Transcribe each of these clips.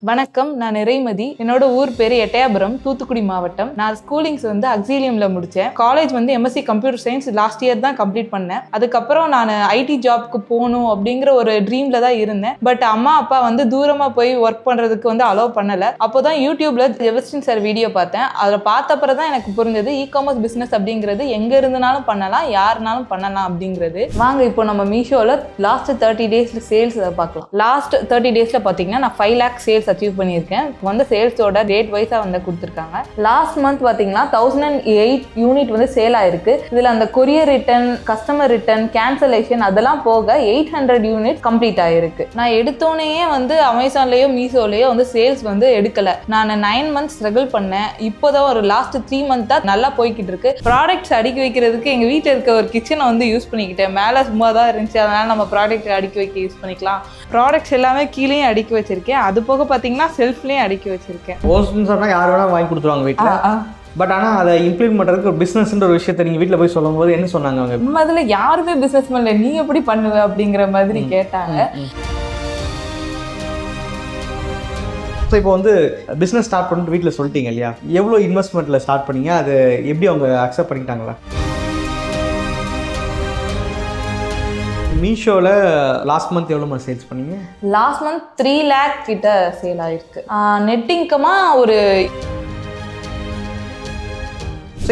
வணக்கம், நான் நிறைமதி. என்னோட ஊர் பேர் எட்டயாபுரம், தூத்துக்குடி மாவட்டம். நான் ஸ்கூலிங்ஸ் அக்ஸீலியம்ல முடித்தேன். College MSc computer science last year தான் கம்ப்ளீட் பண்ணேன். அதுக்கப்புறம் நான் ஐடி ஜாப்க்கு போகணும் அப்படிங்கிற ஒரு ட்ரீம்ல தான் இருந்தேன். பட் அம்மா அப்பா தூரமாக போய் ஒர்க் பண்ணுறதுக்கு அலோவ் பண்ணலை. அப்போ தான் யூடியூப்ல ஜெவஸ்டின் சார் வீடியோ பார்த்தேன். அதில் பார்த்தப்பறம் தான் எனக்கு புரிஞ்சது இ-காமர்ஸ் பிஸ்னஸ் அப்படிங்கிறது எங்கே இருந்தனாலும் பண்ணலாம், யாருனாலும் பண்ணலாம் அப்படிங்கிறது. வாங்க இப்போ நம்ம மீஷோவில் லாஸ்ட் 30 டேஸில் சேல்ஸ் பார்க்கலாம். லாஸ்ட் 30 டேஸில் பார்த்தீங்கன்னா நான் 5 lakh சேல்ஸ் அச்சீவ் பண்ணியிருக்கேன். சேல்ஸோட ரேட் வைஸா கொடுத்துருக்காங்க. லாஸ்ட் மந்த் பாத்தீங்கன்னா 1008 யூனிட் சேல் ஆயிருக்கு. இதுல அந்த courier return, customer return, cancellation அதெல்லாம் போக 800 யூனிட் கம்ப்ளீட் ஆயிருக்கு. நான் எடுத்தோடனே அமேசான்லயோ மீஷோலயோ சேல்ஸ் எடுக்கல. நான் 9 months ஸ்ட்ரகிள் பண்ணேன். இப்போதான் ஒரு லாஸ்ட் 3 month தான் நல்லா போய்கிட்டு இருக்கு. ப்ராடக்ட்ஸ் அடுக்கி வைக்கிறதுக்கு எங்க வீட்டில் இருக்க ஒரு கிச்சனை யூஸ் பண்ணிக்கிட்டேன். மேலே சும்மா தான் இருந்துச்சு, அதனால நம்ம ப்ராடக்ட் அடுக்கி வைக்க யூஸ் பண்ணிக்கலாம். ப்ராடக்ட்ஸ் எல்லாமே கீழே அடுக்கி வச்சிருக்கேன். அது போக பாத்தீங்கன்னா செல்ஃப்லயே அடுக்கி வச்சிருக்கேன். போஸ்ட்னு சொன்னா யார் வேணா வாங்கி கொடுத்துருவாங்க வீட்டுல. பட் ஆனா அதை இம்ப்ளிமெண்ட் பண்றதுக்கு ஒரு பிசினஸ்ன்ற ஒரு விஷயத்தை நீங்க வீட்டுல போய் சொல்லும் போது என்ன சொன்னாங்க அவங்க? அதுல யாருமே பிசினஸ் பண்ணல, நீ எப்படி பண்ணுவ அப்படிங்கிற மாதிரி கேட்டாங்க. இப்போ பிசினஸ் ஸ்டார்ட் பண்ணிட்டு வீட்டில் சொல்லிட்டீங்க இல்லையா, எவ்வளோ இன்வெஸ்ட்மெண்ட்ல ஸ்டார்ட் பண்ணீங்க, அது எப்படி அவங்க அக்செப்ட் பண்ணிக்கிட்டாங்களா? மீஷோவில் லாஸ்ட் மந்த் எவ்வளோ சேல்ஸ் பண்ணீங்க? லாஸ்ட் மந்த் 3 lakh கிட்ட சேல் ஆயிருக்கு. நெட் இன்கமாக ஒரு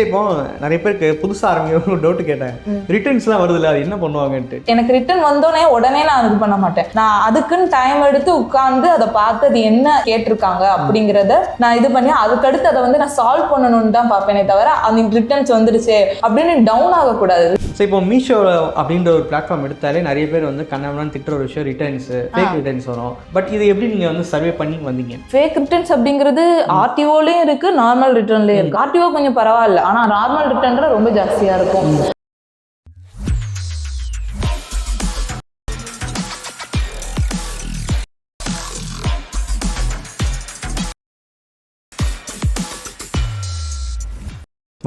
இப்போ நிறைய பேருக்கு புதுசாக ஆரம்பிக்க ஒரு டவுட் கேட்டேன், ரிட்டர்ன்ஸ்லாம் வருதுல்ல, அது என்ன பண்ணுவாங்கன்ட்டு. எனக்கு ரிட்டர்ன் வந்தோடனே உடனே நான் இது பண்ண மாட்டேன். நான் அதுக்குன்னு டைம் எடுத்து உட்கார்ந்து அதை பார்த்து அது என்ன கேட்டிருக்காங்க அப்படிங்கிறத நான் இது பண்ணி அதுக்கடுத்து அதை நான் சால்வ் பண்ணணும்னு தான் பார்ப்பேனே தவிர அந்த ரிட்டர்ன்ஸ் வந்துடுச்சு அப்படின்னு டவுன் ஆகக்கூடாது. ஸோ இப்போ மீஷோ அப்படின்ற ஒரு பிளாட்ஃபார்ம் எடுத்தாலே நிறைய பேர் கண்ணாமண்ணான்னு திட்டுற ஒரு விஷயம் ரிட்டர்ன்ஸ், ஃபேக் ரிட்டர்ன்ஸ் வரும். பட் இது எப்படி நீங்கள் சர்வே பண்ணி வந்தீங்க? ஃபேக் ரிட்டர்ன்ஸ் அப்படிங்கிறது ஆர்டிஓலையும் இருக்கு, நார்மல் ரிட்டர்ன்லேயும் இருக்கு. ஆர்டிஓ கொஞ்சம் பரவாயில்ல, ஆனால் நார்மல் ரிட்டர்ன்ல ரொம்ப ஜாஸ்தியாக இருக்கும்.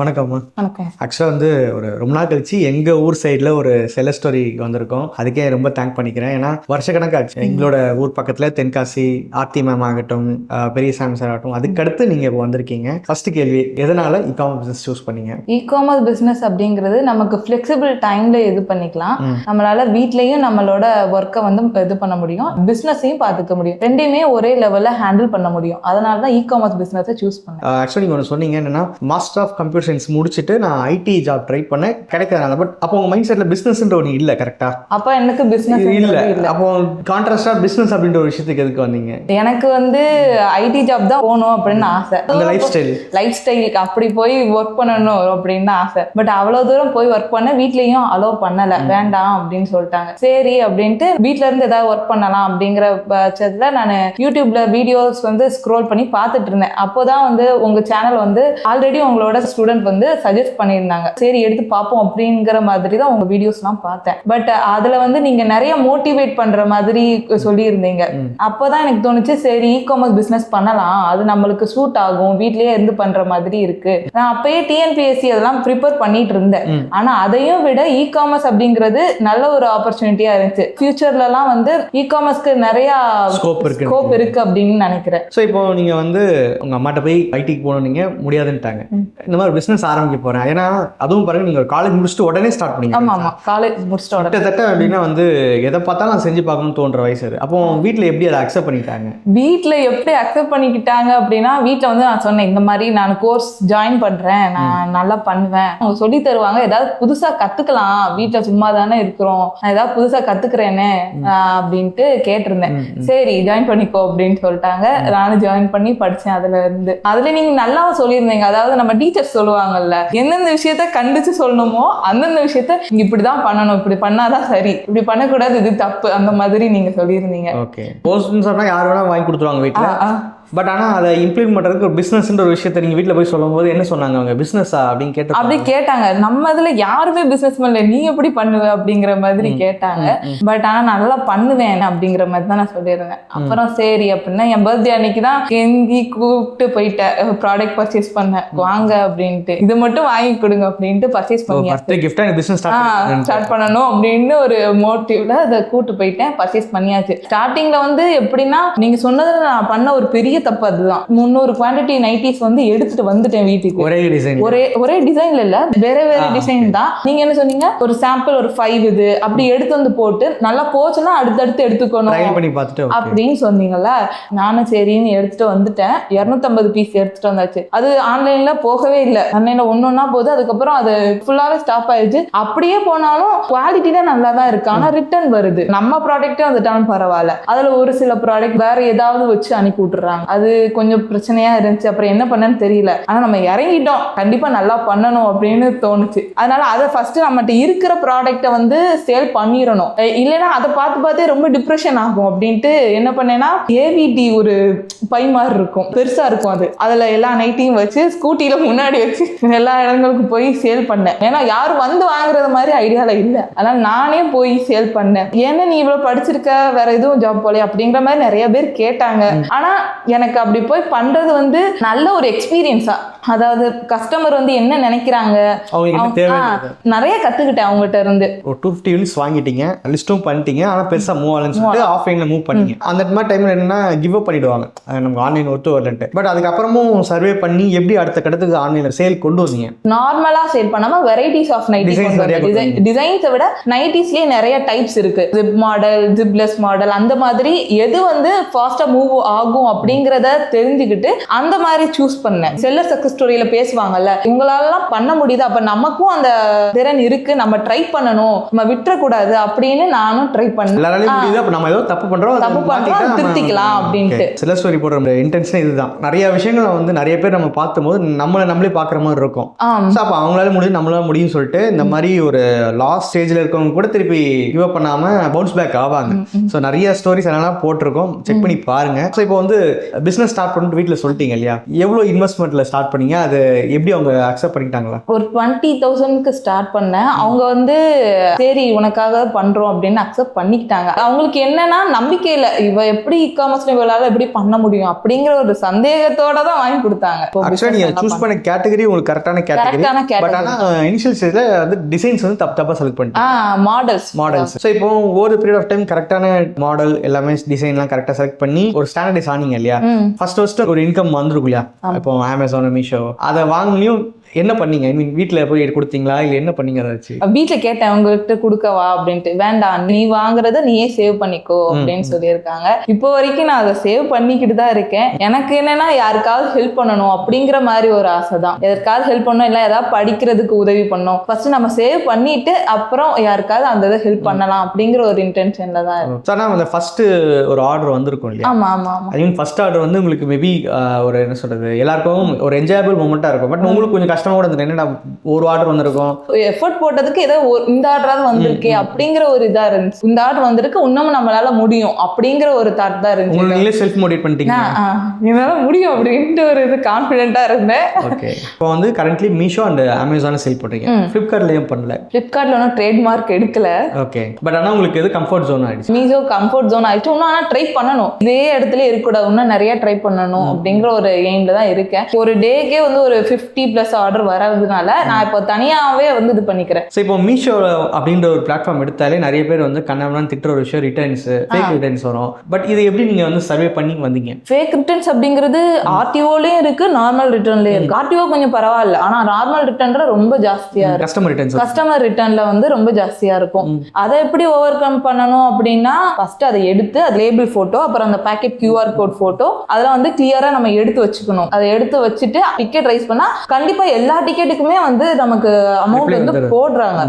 வணக்கம்மா. வணக்கம். ஆக்சுவலாக ஒரு ரொம்ப நாள் கழிச்சு எங்கள் ஊர் சைடில் ஒரு செல ஸ்டோரி வந்திருக்கோம். அதுக்கே ரொம்ப தேங்க் பண்ணிக்கிறேன். ஏன்னா வருஷக்கணக்காச்சு எங்களோட ஊர் பக்கத்தில் தென்காசி ஆர்த்தி மேம் ஆகட்டும், பெரிய சாமி சார் ஆகட்டும், அதுக்கடுத்து நீங்கள் இப்போ வந்திருக்கீங்க. ஃபர்ஸ்ட் கேள்வி, எதனால் இ-காமர்ஸ் பிஸ்னஸ் சூஸ் பண்ணீங்க? இ-காமர்ஸ் பிஸ்னஸ் அப்படிங்கிறது நமக்கு ஃப்ளெக்சிபிள் டைமில் இது பண்ணிக்கலாம். நம்மளால வீட்லேயும் நம்மளோட ஒர்க்கை இது பண்ண முடியும், பிஸ்னஸையும் பார்த்துக்க முடியும். ரெண்டையுமே ஒரே லெவலில் ஹேண்டில் பண்ண முடியும். அதனால தான் இ-காமர்ஸ் பிஸ்னஸை சூஸ் பண்ணேன். ஆக்சுவலி நீங்கள் ஒன்று சொன்னீங்க, என்னன்னா மாஸ்டர் ஆஃப் கம்ப்யூட்டர் சயின்ஸ் முடிச்சுட்டு நான் ஐடி ஜாப் ட்ரை பண்ணேன், கிடைக்கிறதுனால. பட் அப்போ உங்க மைண்ட் செட்ல பிசினஸ்ன்ற ஒன்று இல்லை, கரெக்டா? அப்போ எனக்கு பிசினஸ் இல்லை. அப்போ கான்ட்ராஸ்டா பிசினஸ் அப்படின்ற ஒரு விஷயத்துக்கு எதுக்கு வந்தீங்க? எனக்கு ஐடி ஜாப் தான் போகணும் அப்படின்னு ஆசை. அந்த லைஃப் ஸ்டைலுக்கு அப்படி போய் ஒர்க் பண்ணணும் அப்படின்னு ஆசை. பட் அவ்வளோ தூரம் போய் ஒர்க் பண்ண வீட்லேயும் அலோவ் பண்ணலை, வேண்டாம் அப்படின்னு சொல்லிட்டாங்க. சரி அப்படின்ட்டு வீட்டில இருந்து ஏதாவது ஒர்க் பண்ணலாம் அப்படிங்கிற பட்சத்தில் நான் யூடியூப்ல வீடியோஸ் ஸ்க்ரோல் பண்ணி பார்த்துட்டு இருந்தேன். அப்போதான் உங்க சேனல் ஆல்ரெடி உங்களோட ஸ்டூடெண்ட் சஜஸ்ட் பண்ணியிருந்தாங்க. சரி எடுத்து பார்ப்போம் அப்படிங்கிற மாதிரி தான் உங்க வீடியோஸ்லாம் பார்த்தேன். பட் அதுல நீங்க நிறைய மோட்டிவேட் பண்ற மாதிரி சொல்லியிருந்தீங்க. அப்போதான் எனக்கு தோணுச்சு, சரி இ-காமர்ஸ் பிசினஸ் பண்ணலாம், அது நம்மளுக்கு சூட் ஆகும், வீட்லயே இருந்து பண்ற மாதிரி இருக்கு. நான் அப்பயே டிஎன்பிஎஸ்சி அதெல்லாம் ப்ரிப்பேர் பண்ணிட்டு இருந்தேன். ஆனா அதையும் விட இ-காமர்ஸ் அப்படிங்கிறது நல்ல ஒரு ஆப்பர்ச்சுனிட்டியா இருந்துச்சு. ஃபியூச்சர்லாம் இ-காமர்ஸ்க்கு நிறைய ஸ்கோப் இருக்கு அப்படின்னு நினைக்கிறேன். ஸோ இப்போ நீங்க உங்க அம்மாட்ட போய் ஐடிக்கு போகணும், நீங்க முடியாதுன்ட்டாங்க, இந்த மாதிரி பிசினஸ் ஆரம்பிக்க போறேன். ஏன்னா அதுவும் பாருங்க, நீங்க காலேஜ் முடிச்சுட்டு உடனே ஸ்டார்ட் பண்ணீங்க. ஆமா, காலேஜ் முடிச்சுட்டு உடனே கிட்டத்தட்ட அப்படின்னா எதை பார்த்தாலும் நான் செஞ்சு பார்க்கணும்னு தோன்ற வயசு அது. அப்போ வீட்டில் எப்படி அதை அக்செப்ட் பண்ணிட்டாங்க? வீட்டில் எப்படி அக்செப்ட் பண்ணிக்கிட்டாங்க அப்படின்னா, வீட்டில் நான் சொன்னேன், இந்த மாதிரி நான் கோர்ஸ் ஜாயின் பண்றேன், நான் நல்லா பண்ணுவேன், அவங்க சொல்லி தருவாங்க, ஏதாவது புதுசா கத்துக்கலாம், வீட்டில் சும்மா தானே இருக்கிறோம், நான் ஏதாவது புதுசா கத்துக்கிறேன்னு அப்படின்ட்டு கேட்டிருந்தேன். சரி ஜாயின் பண்ணிக்கோ அப்படின்னு சொல்லிட்டாங்க. நானும் ஜாயின் பண்ணி படிச்சேன். அதுல நீங்க நல்லா சொல்லியிருந்தீங்க, அதாவது நம்ம டீச்சர்ஸ் சொல்லுவாங்கல்ல, எந்தெந்த விஷயத்த கண்டிச்சு சொல்லணுமோ அந்தந்த விஷயத்த நீங்க இப்படிதான் பண்ணணும், இப்படி பண்ணாதான் சரி, இப்படி பண்ணக்கூடாது, இது தப்பு, அந்த மாதிரி நீங்க சொல்லியிருந்தீங்க. ஓகே. போஸ்ட்னு சொன்னா யார் வேணா வாங்கி கொடுத்துருவாங்க வீட்டுல. பட் ஆனால் அதை இம்ப்ளிமெண்ட் பண்ணுறதுக்கு ஒரு பிஸ்னஸ்ன்ற ஒரு விஷயத்தை நீங்கள் வீட்டில் போய் சொல்லும் போது என்ன சொன்னாங்க அவங்க? பிஸ்னஸா அப்படின்னு கேட்டு அப்படி கேட்டாங்க. நம்ம இதுல யாருமே பிசினஸ் பண்ணல, நீ எப்படி பண்ணுவ அப்படிங்கிற மாதிரி கேட்டாங்க. பட் ஆனா நல்லா பண்ணுவேன் அப்படிங்கிற மாதிரி தான் நான் சொல்லியிருந்தேன். அப்புறம் சரி அப்படின்னா என் பர்த்டே அன்னைக்கு தான் எங்கி கூப்பிட்டு போயிட்டேன், ப்ராடக்ட் பர்ச்சேஸ் பண்ணேன், வாங்க அப்படின்ட்டு, இது மட்டும் வாங்கி கொடுங்க அப்படின்ட்டு பர்ச்சேஸ் ஸ்டார்ட் பண்ணணும் அப்படின்னு ஒரு மோட்டிவ்ல அதை கூட்டு போயிட்டேன், பர்ச்சேஸ் பண்ணியாச்சு. ஸ்டார்டிங்ல வந்து எப்படின்னா நீங்க சொன்னது நான் பண்ண ஒரு பெரிய தப்பு அதுதான். 300 குவான்டிட்டி நைட்டிஸ் வந்து எடுத்துட்டு வந்துட்டேன் வீட்டுக்கு. ஒரே டிசைன்ல இல்ல, வேற டிசைன் தான். நீங்க என்ன சொன்னீங்க, ஒரு சாம்பிள் ஒரு 5 இது அப்படி எடுத்து வந்து போட்டு நல்லா போச்சுன்னா அடுத்தடுத்து எடுத்துக்கணும் அப்படின்னு சொன்னீங்கல்ல. நானும் சரின்னு எடுத்துட்டு வந்துட்டேன். 250 பீஸ் எடுத்துட்டு வந்தாச்சு. அது ஆன்லைன்ல போகவே இல்லை. ஆன்லைன்ல ஒன்னொன்னா போகுது, அதுக்கப்புறம் அது ஃபுல்லாவே ஸ்டாப் ஆயிடுச்சு. அப்படியே போனாலும் குவாலிட்டி தான் நல்லா தான் இருக்கு, ஆனா ரிட்டர்ன் வருது. நம்ம ப்ராடக்ட்டே வந்துட்டாலும் பரவாயில்ல, அதுல ஒரு சில ப்ராடக்ட் வேற ஏதாவது வச்சு அனுப்பி விட்டுறாங்க. அது கொஞ்சம் பிரச்சனையா இருந்துச்சு. அப்புறம் என்ன பண்ணன்னு தெரியல. ஆனா நம்ம இறங்கிட்டோம், கண்டிப்பா நல்லா பண்ணணும் அப்படின்னு தோணுச்சு. அதனால அதை ஃபர்ஸ்ட் நம்மகிட்ட இருக்கிற ப்ராடக்ட்டை வந்து சேல் பண்ணிடணும். இல்லைன்னா அதை பார்த்தே ரொம்ப டிப்ரெஷன் ஆகும் அப்படின்ட்டு என்ன பண்ணேன்னா, ஏவிடி ஒரு பை மாதிரி இருக்கும், பெருசா இருக்கும். அதுல எல்லா நைட்டையும் வச்சு ஸ்கூட்டில முன்னாடி வச்சு எல்லா இடங்களுக்கும் போய் சேல் பண்ணேன். ஏன்னா யாரும் வந்து வாங்குறது மாதிரி ஐடியால இல்ல. அதனால நானே போய் சேல் பண்ணேன். ஏன்னா நீ இவ்வளவு படிச்சிருக்க, வேற எதுவும் ஜாப் போல அப்படிங்கிற மாதிரி நிறைய பேர் கேட்டாங்க. ஆனா எனக்கு அப்படி போய் பண்றது வந்து நல்ல ஒரு எக்ஸ்பீரியன்ஸா, அதாவது கஸ்டமர் வந்து என்ன நினைக்கிறாங்க நிறைய கத்துக்கிட்டேன் அவங்ககிட்ட இருந்து. 250 யூனிட்ஸ் வாங்கிட்டீங்க, லிஸ்ட்டும் பண்ணிட்டீங்க, ஆனா பெருசா மூவ் ஆகலன்னு சொல்லிட்டு ஆஃப்லைன்ல மூவ் பண்ணீங்க. அந்த மாதிரி டைம்ல என்னன்னா கிவ் அப் பண்ணிடுவாங்க, நமக்கு ஆன்லைன் ஒத்து வரலன்ட்டு. பட் அதுக்கப்புறமும் சர்வே பண்ணி எப்படி அடுத்த கட்டத்துக்கு ஆன்லைன்ல சேல் கொண்டு வந்தீங்க? நார்மலா சேல் பண்ணாம வெரைட்டிஸ் ஆஃப் நைட்டிஸ், டிசைன்ஸை விட நைட்டிஸ்லயே நிறைய டைப்ஸ் இருக்கு. ஜிப் மாடல், ஜிப்லெஸ் மாடல், அந்த மாதிரி எது வந்து ஃபாஸ்டா மூவ் ஆகும் அப்படிங்கறத தெரிஞ்சுக்கிட்டு அந்த மாதிரி சூஸ் பண்ணேன். செல்லர் சக்சஸ் ஸ்டோரியில பேசுவாங்கல்ல, உங்களாலலாம் பண்ண முடியுது, அப்ப நமக்கும் அந்த திறன் இருக்கு, நம்ம ட்ரை பண்ணணும், நம்ம விட்டுறக்கூடாது அப்படின்னு நானும் ட்ரை பண்ணேன். எல்லாராலையும் முடியுது, அப்ப நம்ம ஏதோ தப்பு பண்றோம் திருத்திக்கலாம் அப்படின்ட்டு. செல்லர் ஸ்டோரி போடுற இன்டென்ஷன் இதுதான். நிறைய விஷயங்களை வந்து நிறைய பேர் நம்ம பார்க்கும்போது நம்மளே பார்க்குற மாதிரி இருக்கும். அப்ப அவங்களால முடியும், நம்மளால முடியும் சொல்லிட்டு இந்த மாதிரி ஒரு லாஸ்ட் ஸ்டேஜ்ல இருக்கவங்க கூட திருப்பி கிவ் அப் பண்ணாம பவுன்ஸ் பேக் ஆவாங்க. ஸோ நிறைய ஸ்டோரிஸ் எல்லாம் போட்டிருக்கோம், செக் பண்ணி பாருங்க. ஸோ இப்போ வந்து பிசினஸ் ஸ்டார்ட் பண்ணிட்டு வீட்டில் சொல்லிட்டீங்க இல்லையா, எவ்வளோ இன்வெஸ்ட்மெண்ட்ல ஸ்டார்ட் பண்ணீங்க, அது எப்படி அவங்க அக்செப்ட் பண்ணிட்டாங்களா? ஒரு 20,000க்கு ஸ்டார்ட் பண்ணேன். அவங்க வந்து சரி உனக்காக பண்றோம் அப்படின்னு அக்செப்ட் பண்ணிக்கிட்டாங்க. அவங்களுக்கு என்னன்னா நம்பிக்கை இல்லை, இவ எப்படி இ-காமர்ஸ்ல இவளால எப்படி பண்ண முடியும் அப்படிங்கிற ஒரு சந்தேகத்தோட தான் வாங்கி கொடுத்தாங்க. ஆக்சுவலா நீங்க சூஸ் பண்ண கேட்டகரி உங்களுக்கு கரெக்டான கேட்டகரி. பட் ஆனா இனிஷியல் ஸ்டேஜ்ல வந்து டிசைன்ஸ் வந்து தப்பா செலக்ட் பண்ணிட்டீங்க. மாடல்ஸ். ஸோ இப்போ ஒரு பீரியட் ஆஃப் டைம் கரெக்டான மாடல் எல்லாமே டிசைன்லாம் கரெக்டாக செலக்ட் பண்ணி ஒரு ஸ்டாண்டர்டைஸ் ஆனீங்க இல்லையா, ஃபர்ஸ்ட் ஒரு இன்கம் வந்துருக்கும் இல்லையா, இப்போ அமேசான், மீஷோ அதை வாங்கினியும் என்ன பண்ணீங்க? ஐ மீன் வீட்டில் போய் கொடுத்தீங்களா இல்லை என்ன பண்ணீங்க? ஏதாச்சு வீட்டில் கேட்டேன், உங்ககிட்ட கொடுக்கவா அப்படின்ட்டு. வேண்டாம், நீ வாங்குறத நீயே சேவ் பண்ணிக்கோ அப்படின்னு சொல்லியிருக்காங்க. இப்போ வரைக்கும் நான் அதை சேவ் பண்ணிக்கிட்டு தான் இருக்கேன். எனக்கு என்னன்னா யாருக்காவது ஹெல்ப் பண்ணணும் அப்படிங்கிற மாதிரி ஒரு ஆசை தான். எதற்காவது ஹெல்ப் பண்ணணும், இல்லை ஏதாவது படிக்கிறதுக்கு உதவி பண்ணணும், ஃபர்ஸ்ட் நம்ம சேவ் பண்ணிட்டு அப்புறம் யாருக்காவது அந்த இதை ஹெல்ப் பண்ணலாம் அப்படிங்கிற ஒரு இன்டென்ஷன்ல தான் இருக்கும். ஆனால் அந்த ஃபர்ஸ்ட் ஒரு ஆர்டர் வந்திருக்கும் இல்லையா? ஆமா ஆமா ஆமா. ஐ மீன் ஃபர்ஸ்ட் ஆர்டர் வந்து உங்களுக்கு மேபி ஒரு என்ன சொல்றது, எல்லாருக்கும் ஒரு என்ஜாயபிள் மூமெண்ட்டாக இருக்கும். பட் உங்களுக்கு கொஞ்சம் கஷ்டமா இருந்தது, என்னடா ஒரு ஆர்டர் வந்திருக்கும், எஃபர்ட் போட்டதுக்கு ஏதோ இந்த ஆர்டராவது வந்திருக்கே அப்படிங்கிற ஒரு இதா இருந்துச்சு. இந்த ஆர்டர் வந்திருக்கு, இன்னமும் நம்மளால முடியும் அப்படிங்கிற ஒரு தாட் தான் இருந்துச்சு. நீங்களே செல்ஃப் மோட்டிவேட் பண்ணிட்டீங்க, என்னால முடியும் அப்படின்ட்டு ஒரு இது கான்ஃபிடென்ட்டா இருந்தேன். ஓகே. இப்போ வந்து currently Meesho and Amazon sale பண்றீங்க, ஃபிளிப்கார்ட்ல ஏன் பண்ணல? ஃபிளிப்கார்ட்ல ஒன்றும் ட்ரேட்மார்க் எடுக்கல. ஓகே. பட் ஆனால் உங்களுக்கு எது கம்ஃபர்ட் ஜோன் ஆயிடுச்சு? மீஷோ கம்ஃபர்ட் ஜோன் ஆயிடுச்சு. இன்னும் ஆனால் ட்ரை பண்ணணும், இதே இடத்துல இருக்கக்கூடாது, இன்னும் நிறைய ட்ரை பண்ணணும் அப்படிங்கிற ஒரு எய்ம்ல தான் இருக்கேன். ஒரு டேக்கே வந்து ஒரு 50+ ஆர்டர் வரதுனால நான் இப்போ தனியாவே வந்து இது பண்ணிக்கிறேன். ஸோ இப்போ மீஷோ அப்படின்ற ஒரு பிளாட்ஃபார்ம் எடுத்தாலே நிறைய பேர் வந்து கண்ணாமலாம் திட்டுற ஒரு விஷயம் ரிட்டர்ன்ஸ், ஃபேக் ரிட்டர்ன்ஸ் வரும். பட் இது எப்படி நீங்க வந்து சர்வே பண்ணி வந்தீங்க? ஃபேக் ரிட்டர்ன்ஸ் அப்படிங்கிறது ஆர்டிஓலயும் இருக்கு, நார்மல் ரிட்டர்ன்லயும் இருக்கு. ஆர்டிஓ கொஞ்சம் பரவாயில்ல, ஆனா நார்மல் ரிட்டர்ன்ல ரொம்ப ஜாஸ்தியா இருக்கு. கஸ்டமர் ரிட்டர்ன்ல வந்து ரொம்ப ஜாஸ்தியா இருக்கும். அதை எப்படி ஓவர் கம் பண்ணணும் அப்படின்னா, ஃபர்ஸ்ட் அதை எடுத்து அது லேபிள் போட்டோ, அப்புறம் அந்த பேக்கெட் QR கோட் போட்டோ அதெல்லாம் வந்து கிளியரா நம்ம எடுத்து வச்சுக்கணும். அதை எடுத்து வச்சுட்டு டிக்கெட் ரைஸ் பண்ணா கண்டிப்பா எல்லா டிக்கெட்டுக்குமே வந்து நமக்கு அமௌண்ட் வந்து போடுறாங்க.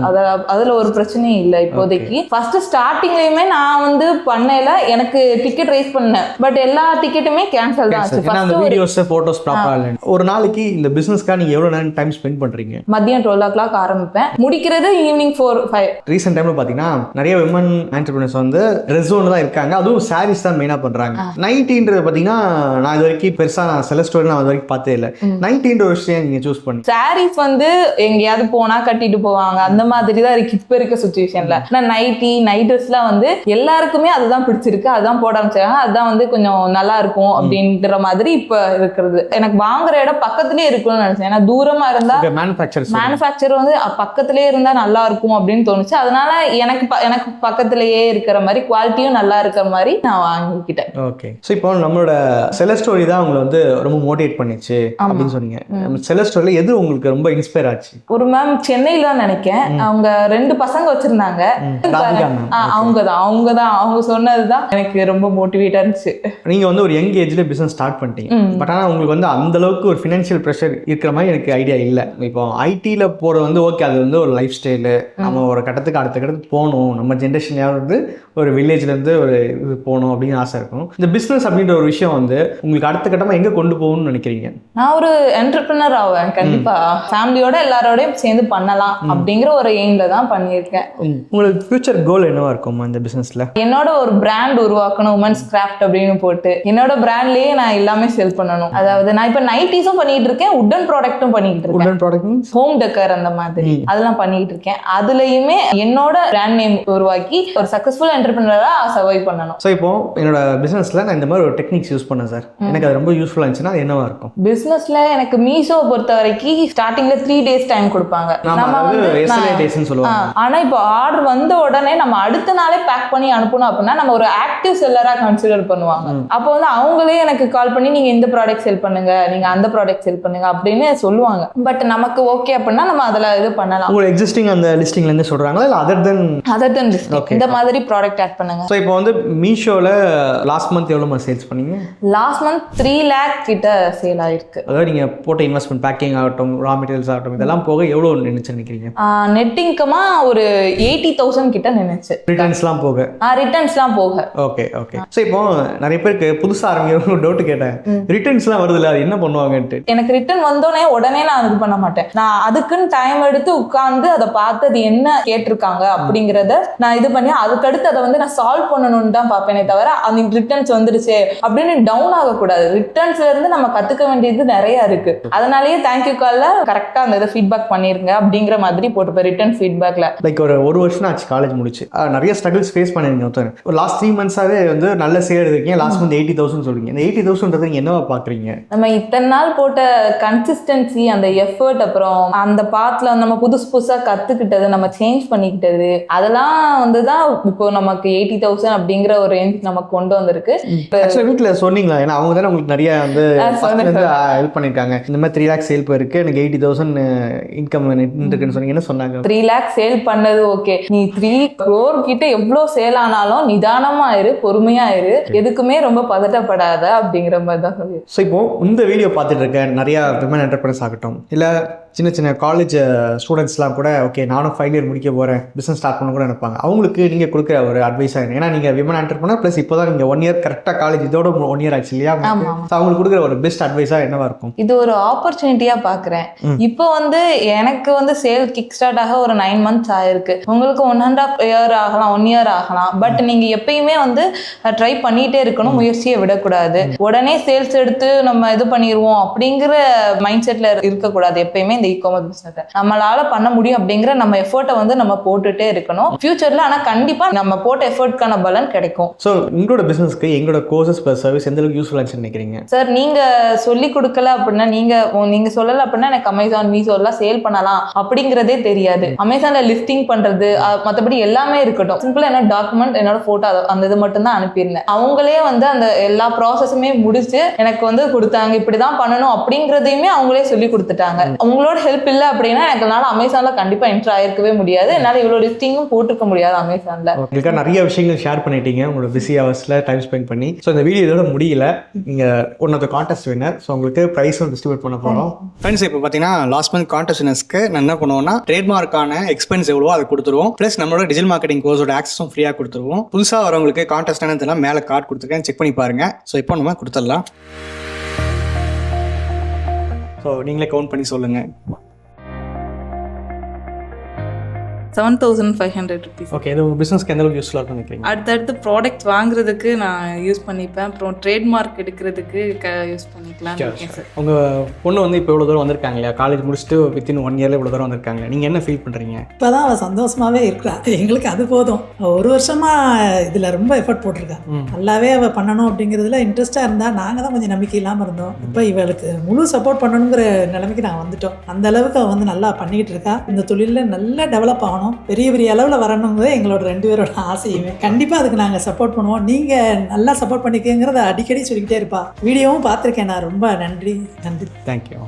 அதுல ஒரு பிரச்சனையும் இல்லை இப்போதைக்கு. ஃபர்ஸ்ட் ஸ்டார்டிங்லயுமே நான் வந்து பண்ணல, எனக்கு டிக்கெட் ரைஸ் பண்ணேன், பட் எல்லா டிக்கெட்டுமே கேன்சல் தான் ஆச்சு. அந்த வீடியோஸ் போட்டோஸ் ப்ராப்பரா இல்ல. ஒரு நாளைக்கு இந்த பிசினஸ்க்காக நீங்க எவ்வளவு நேரம் டைம் ஸ்பெண்ட் பண்றீங்க? மதியம் 12 o'clock ஆரம்பிப்பேன், முடிக்கிறது ஈவினிங் 4-5. ரீசெண்ட் டைம்ல பாத்தீங்கன்னா நிறைய விமன் என்டர்பிரினர்ஸ் வந்து ரெஸ்டாரண்ட் தான் இருக்காங்க, அதுவும் சாரீஸ் தான் மெயினா பண்றாங்க. நைட்டின்றது பாத்தீங்கன்னா நான் இது வரைக்கும் பெருசா சில ஸ்டோரி நான் அது வரைக்கும் பார்த்தே இல்லை. நைட்டின்ற ஒரு விஷயம் நீங்க சூஸ் பண்ணி சாரீஸ் வந்து எங்கேயாவது போனா கட்டிட்டு போவாங்க, அந்த மாதிரி தான் இருக்கு இப்ப இருக்க சுச்சுவேஷன்ல. நைட் ட்ரெஸ்லாம் வந்து எல்லாருக்குமே அதுதான் பிடிச்சிருக்கு, அதுதான் போட ஆரம்பிச்சாங்க, அதுதான் வந்து கொஞ்சம் நல்லா இருக்கும் அப்படின்ற மாதிரி இப்ப இருக்கிறது. எனக்கு வாங்குற இடம் பக்கத்துலயே இருக்கும்னு நினைச்சேன், ஏன்னா தூரமா இருந்தா மேனுஃபேக்சர் வந்து பக்கத்திலேயே இருந்தா நல்லா இருக்கும் அப்படின்னு தோணுச்சு. அதனால எனக்கு பக்கத்திலேயே இருக்கிற மாதிரி குவாலிட்டியும் நல்லா இருக்கிற மாதிரி நான் வாங்கிக்கிட்டேன். ஓகே. ஸோ இப்போ நம்மளோட செல ஸ்டோரி தான் உங்களை வந்து ரொம்ப மோட்டிவேட் பண்ணிச்சு அப்படின்னு சொன்னீங்க. செல ஸ்டோரியில எது உங்களுக்கு ரொம்ப இன்ஸ்பயர் ஆச்சு? ஒரு மேம் சென்னையில தான் நினைக்கேன், அவங்க 2 பசங்க வச்சிருந்தாங்க. அவங்க சொன்னதுதான் எனக்கு ரொம்ப மோட்டிவேட்டா இருந்துச்சு. நீங்க வந்து ஒரு யங் ஏஜ்ல பிசினஸ் ஸ்டார்ட் பண்ணிட்டீங்க, பட் ஆனா உங்களுக்கு வந்து அந்த அளவுக்கு ஒரு ஃபினான்ஷியல் ப்ரெஷர் இருக்கிற மாதிரி எனக்கு ஐடியா இல்லை. இப்போ ஐடியில் போகிறது வந்து ஓகே, அது வந்து ஒரு லைஃப் ஸ்டைலு, நம்ம ஒரு கட்டத்துக்கு அடுத்த கட்டத்துக்கு போகணும், நம்ம ஜென்ரேஷன்யாவது ஒரு வில்லேஜ்லேருந்து ஒரு இது போகணும் அப்படின்னு ஆசை இருக்கும். இந்த பிஸ்னஸ் அப்படின்ற ஒரு விஷயம் வந்து உங்களுக்கு அடுத்த கட்டமாக எங்கே கொண்டு போகணும்னு நினைக்கிறீங்க? நான் ஒரு என்டர்பிரினர் ஆவேன் கண்டிப்பா, ஃபேமிலியோட எல்லாரோடையும் சேர்ந்து பண்ணலாம் அப்படிங்கிற ஒரு எய்ம்ல தான் பண்ணியிருக்கேன். உங்களுக்கு ஃபியூச்சர் கோல் என்னவா இருக்கும் இந்த பிஸ்னஸ்ல? என்னோட ஒரு பிராண்ட் உருவாக்கணும், உமன்ஸ் கிராஃப்ட் அப்படின்னு போட்டு என்னோட பிராண்ட்லயே நான் எல்லாமே செல் பண்ணணும். அதாவது நான் இப்போ நைட்டிஸும் பண்ணிட்டு இருக்கேன், உட்டன் ப்ராடக்ட்டும் பண்ணிட்டு இருக்கேன். உட்டன் ப்ராடக்ட், ஹோம் டெக்கர் அந்த மாதிரி அதெல்லாம் பண்ணிட்டு இருக்கேன். அதுலயுமே என்னோட பிராண்ட் நேம் உருவாக்கி ஒரு சக்சஸ்ஃபுல் என்டர்பிரினரா சர்வைவ் பண்ணணும். ஸோ இப்போ என்னோட பிசினஸ்ல நான் இந்த மாதிரி ஒரு டெக்னிக்ஸ் யூஸ் பண்ணேன் சார், எனக்கு அது ரொம்ப யூஸ்ஃபுல்லா இருந்துச்சுன்னா அது என்னவா இருக்கும்? பிசினஸ்ல எனக்கு மீஷோ பொறுத்த வரைக்கும் ஸ்டார்டிங்ல 3 days டைம் கொடுப்பாங்க, நம்ம வந்து SLA டேஸ்னு சொல்லுவாங்க. ஆனா இப்போ ஆர்டர் வந்த உடனே நம்ம அடுத்த நாளே பேக் பண்ணி அனுப்பணும் அப்படின்னா நம்ம ஒரு ஆக்டிவ் செல்லரா கன்சிடர் பண்ணுவாங்க. அப்போ வந்து அவங்களே எனக்கு கால் பண்ணி நீங்க இந்த ப்ராடக்ட் செல் பண்ணுங்க, நீங்க அந்த ப்ராடக்ட் செல் பண்ணுங்க அப்படின்னு சொல்லுவாங்க. பட் நமக்கு ஓகே அப்படின்னா நம்ம அதுல இது பண்ணலாம். உங்களுக்கு எக்ஸிஸ்டிங் அந்த லிஸ்டிங்ல இருந்து சொல்றாங்களா இல்ல அதர் தென் லிஸ்டிங் இந்த மாதிரி ப்ராடக்ட் ஆட் பண்ணுங்க. சோ இப்போ வந்து மீஷோல லாஸ்ட் மந்த் எவ்வளவு சேல்ஸ் பண்ணீங்க? லாஸ்ட் மந்த் 3 lakh கிட்ட சேல் ஆயிருக்கு. அதாவது நீங்க போட்ட இன்வெஸ்ட்மென்ட், பேக்கிங் ஆகட்டும், ரா மெட்டீரியல்ஸ் ஆகட்டும், இதெல்லாம் போக எவ்வளவு நினைச்சிருக்கீங்க? நெட் இன்கமா ஒரு 80,000 கிட்ட நினைச்சு. ரிட்டர்ன்ஸ்லாம் போக? ரிட்டர்ன்ஸ்லாம் போக. Okay okay. சோ இப்போ நிறைய பேருக்கு புதுசா ஆரம்பிக்கிற ஒரு டவுட் கேட்டேன், ரிட்டர்ன்ஸ்லாம் வருதுல அது என்ன பண்ணுவாங்கன்ட்டு. எனக்கு ரிட்டர்ன் வந்தோடனே உடனே நான் இது பண்ண மாட்டேன், நான் அதுக்குன்னு டைம் எடுத்து உட்கார்ந்து அதை பார்த்து அது என்ன கேட்டிருக்காங்க அப்படிங்கறத நான் இது பண்ணி அதுக்கடுத்து அதை வந்து நான் சால்வ் பண்ணணும்னு தான் பார்ப்பேனே தவிர அந்த ரிட்டர்ன்ஸ் வந்துருச்சு அப்படின்னு டவுன் ஆகக்கூடாது. ரிட்டர்ன்ஸ்ல இருந்து நம்ம கத்துக்க வேண்டியது நிறைய இருக்கு. அதனாலேயே தேங்க்யூ கால்ல கரெக்டா அந்த இதை ஃபீட்பேக் பண்ணிருங்க அப்படிங்கிற மாதிரி போட்டுப்பேன் ரிட்டர்ன் ஃபீட்பேக்ல. லைக் ஒரு வருஷம் ஆச்சு காலேஜ் முடிச்சு, நிறைய ஸ்ட்ரகிள்ஸ் ஃபேஸ் பண்ணிருக்கீங்க. லாஸ்ட் 3 monthஸாவே வந்து நல்ல சேல் இருக்கீங்க, லாஸ்ட் மந்த் 80,000 சொல்றீங்க. இந்த 80,000 நீங்க என்னவா பாக்குறீங்க? நம்ம இத்தனை நாள் போட்ட கன்சிஸ்டன்சி, அந்த எஃபர்ட், அப்புறம் அந்த பாத்துல நம்ம புதுசா கத்துக்கிட்டது, நம்ம சேஞ்ச் பண்ணிக்கிட்டது, அதெல்லாம் வந்துதான் இப்போ நமக்கு 80,000 அப்படிங்கிற ஒரு ரேஞ்ச் நமக்கு கொண்டு வந்திருக்கு. வீட்டுல சொன்னீங்களா? ஏன்னா அவங்க தானே உங்களுக்கு நிறைய வந்து ஹெல்ப் பண்ணிருக்காங்க. இந்த மாதிரி 3 lakh சேல் போயிருக்கு, எனக்கு 80,000 இன்கம் இருக்குன்னு சொன்னீங்க. என்ன சொன்னாங்க? 3 lakh சேல் பண்ணது ஓகே, நீ 3 crore கிட்ட எவ்வளவு சேல் ஆனாலும் நிதானமா இரு, பொறுமையா இரு, எதுக்குமே ரொம்ப பதட்டப்படாத அப்படிங்கிற மாதிரி தான் சொல்லி. ஸோ இப்போ இந்த வீடியோ பார்த்துட்டு இருக்க நிறைய விமன் என்டர்பிரனர்ஸ் ஆகட்டும், இல்ல சின்ன காலேஜ் ஸ்டூடெண்ட்ஸ்லாம் கூட ஓகே நானும் 5 year முடிக்க போகிறேன், பிஸ்னஸ் ஸ்டார்ட் பண்ண கூட நினைப்பாங்க. அவங்களுக்கு நீங்கள் கொடுக்குற ஒரு அட்வைஸாக இருக்கு. ஏன்னா நீங்கள் விமன் என்டர்பிரனர் ப்ளஸ் இப்போ தான் நீங்கள் 1 year கரெக்டாக காலேஜ் இதோட 1 year ஆச்சு இல்லையா? அவங்களுக்கு கொடுக்குற ஒரு பெஸ்ட் அட்வைஸாக என்னவா இருக்கும்? இது ஒரு ஆப்பர்ச்சுனிட்டியாக பார்க்குறேன். இப்போ வந்து எனக்கு வந்து சேல் கிக் ஸ்டார்ட் ஆக ஒரு 9 months ஆயிருக்கு. உங்களுக்கு 1.5 year ஆகலாம், 1 year ஆகலாம். பட் நீங்கள் எப்பயுமே வந்து ட்ரை பண்ணிகிட்டே இருக்கணும், முயற்சியை விடக்கூடாது. உடனே சேல்ஸ் எடுத்து நம்ம இது பண்ணிடுவோம் அப்படிங்கிற மைண்ட் செட்டில் இருக்கக்கூடாது. எப்பயுமே இந்த இ-காமர்ஸ் பிசினஸ் நம்மளால பண்ண முடியும் அப்படிங்கிற நம்ம எஃபோர்ட்டை வந்து நம்ம போட்டுட்டே இருக்கணும் ஃபியூச்சர்ல. ஆனா கண்டிப்பா நம்ம போட்ட எஃபோர்ட்கான பலன் கிடைக்கும். சோ உங்களோட பிசினஸ்க்கு எங்களோட கோர்சஸ் பிளஸ் சர்வீஸ் எந்த அளவுக்கு யூஸ்ஃபுல்லா இருக்குன்னு நினைக்கிறீங்க? சார் நீங்க சொல்லி கொடுக்கல அப்படின்னா, நீங்க சொல்லல அப்படின்னா எனக்கு அமேசான், மீஷோலாம் சேல் பண்ணலாம் அப்படிங்கிறதே தெரியாது. அமேசான்ல லிஸ்டிங் பண்றது மற்றபடி எல்லாமே இருக்கட்டும், சிம்பிளா என்ன டாக்குமெண்ட், என்னோட போட்டோ, அந்த இது மட்டும் தான் அனுப்பியிருந்தேன். அவங்களே வந்து அந்த எல்லா ப்ராசஸுமே முடிச்சு எனக்கு வந்து கொடுத்தாங்க, இப்படிதான் பண்ணணும் அப்படிங்கிறதையுமே அவங்களே சொல்லி கொடுத்துட்டாங்க. அவங்களோட உங்களோட ஹெல்ப் இல்லை அப்படின்னா எங்களால் அமேசானில் கண்டிப்பாக என்ட்ரு ஆயிருக்கவே முடியாது. என்னால் இவ்வளோ லிஸ்டிங்கும் போட்டிருக்க முடியாது அமேசானில். உங்களுக்கு நிறைய விஷயங்கள் ஷேர் பண்ணிட்டீங்க உங்களோட பிஸி ஹவர்ஸில் டைம் ஸ்பெண்ட் பண்ணி. ஸோ இந்த வீடியோ இதோட முடியல, நீங்கள் one of the contest winner. So உங்களுக்கு ப்ரைஸும் டிஸ்ட்ரிபியூட் பண்ண போகிறோம். ஃப்ரெண்ட்ஸ், இப்போ பார்த்தீங்கன்னா லாஸ்ட் மந்த் கான்டெஸ்ட் வினர்ஸ்க்கு நான் என்ன பண்ணுவோம்னா ட்ரேட்மார்க்கான எக்ஸ்பென்ஸ் எவ்வளோ அதை கொடுத்துருவோம். ப்ளஸ் நம்மளோட டிஜிட்டல் மார்க்கெட்டிங் கோர்ஸோட ஆக்சஸும் ஃப்ரீயாக கொடுத்துருவோம். புதுசாக வரவங்களுக்கு கான்டெஸ்ட் என்னதெல்லாம் மேலே கார்டு கொடுத்துருக்கேன், செக் பண்ணி பாருங்க. ஸோ இப்போ நம்ம கொடுத்துடலாம். ஸோ நீங்களே கவுண்ட் பண்ணி சொல்லுங்கள். 7,500 rupees. ஓகே, இது உங்கள் பிஸ்னஸ்க்கு எந்த அளவுக்கு யூஸ்ஃபுல்லாக இருக்கும்னு நினைக்கிறீங்க? அடுத்தடுத்து ப்ராடக்ட் வாங்குறதுக்கு நான் யூஸ் பண்ணிப்பேன். அப்புறம் ட்ரேட்மார்க் எடுக்கிறதுக்கு யூஸ் பண்ணிக்கலாம். சார், உங்கள் பொண்ணு வந்து இப்போ இவ்வளோ தூரம் வந்திருக்காங்க இல்லையா, காலேஜ் முடிச்சுட்டு வித்தின் 1 இயரில் இவ்வளோ தூரம் வந்திருக்காங்க. நீங்கள் என்ன ஃபீல் பண்ணுறீங்க? இப்போ தான் அவள் சந்தோஷமாகவே இருக்கிறா. எங்களுக்கு அது போதும். 1 வருஷமாக இதில் ரொம்ப எஃபர்ட் போட்டிருக்கா. நல்லாவே அவள் பண்ணணும் அப்படிங்கிறதுல இன்ட்ரெஸ்ட்டாக இருந்தால் நாங்கள் தான் கொஞ்சம் நம்பிக்கை இல்லாமல் இருந்தோம். இப்போ இவளுக்கு முழு சப்போர்ட் பண்ணணுங்கிற நிலைமைக்கு நாங்கள் வந்துட்டோம். அந்த அளவுக்கு அவள் வந்து நல்லா பண்ணிக்கிட்டு இருக்கா. இந்த தொழிலில் நல்லா டெவலப் ஆகணும், பெரிய பெரிய அளவில் வரணுங்கிறது எங்களோட 2 பேரோட ஆசையுமே. கண்டிப்பாக அதுக்கு நாங்கள் சப்போர்ட் பண்ணுவோம். நீங்கள் நல்லா சப்போர்ட் பண்ணிக்கங்கிறத அடிக்கடி சொல்லிக்கிட்டே இருப்பா. வீடியோவும் பார்த்துருக்கேன் நான். ரொம்ப நன்றி. தேங்க்யூ.